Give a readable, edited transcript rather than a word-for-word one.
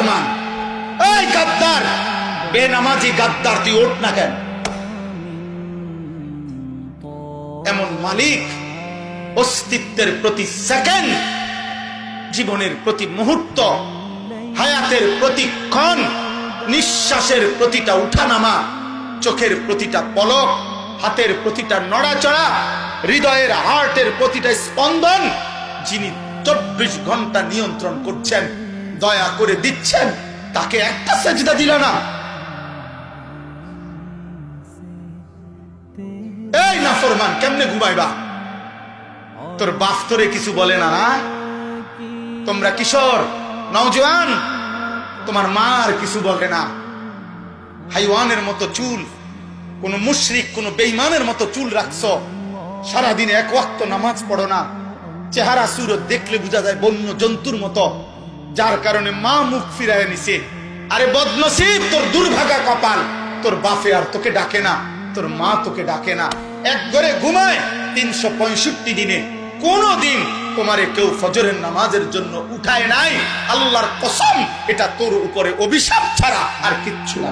নাফরমান, এই গাদ্দার, বেনামাজি গাদ্দার, তুই ওঠ না কেন? এমন মালিক অস্তিত্বের প্রতি সেকেন্ড, জীবনের প্রতি মুহূর্ত, হায়াতের প্রতিক্ষণ, নিঃশ্বাসের প্রতিটা উঠানামা, চোখের প্রতিটা পলক, হাতের প্রতিটা নড়াচড়া, হৃদয়ের হার্টের প্রতিটা স্পন্দন, যিনি 24 ঘন্টা নিয়ন্ত্রণ করছেন, দয়া করে দিচ্ছেন, তাকে একটা সেজদা দিল না? এই নাফরমান, কেমনে ঘুমাইবা? তোর বাপ তোরে কিছু বলে না? না, তোমরা কিশোর নওজোয়ান, তোমার মা আর কিছু বলে না? হাইওয়ানের মতো চুল, কোন মুশরিক, কোন বেঈমানের মতো চুল রাখছো, সারাদিন এক ওয়াক্ত নামাজ পড়ো না, চেহারা সুরত দেখলে বোঝা যায় বন্য জন্তুর মতো, যার কারণে মা মুখ ফিরায় নিছে। আরে বদনসিব, তোর দুর্ভাগা কপাল, তোর বাপে আর তোকে ডাকে না, তোর মা তোকে ডাকে না। এক ঘরে ঘুমায় 365 দিনে কোনো দিন তোমারে কেউ ফজরের নামাজের জন্য উঠায় নাই। আল্লাহর কসম, এটা তোর উপরে অভিশাপ ছাড়া আর কিচ্ছু না।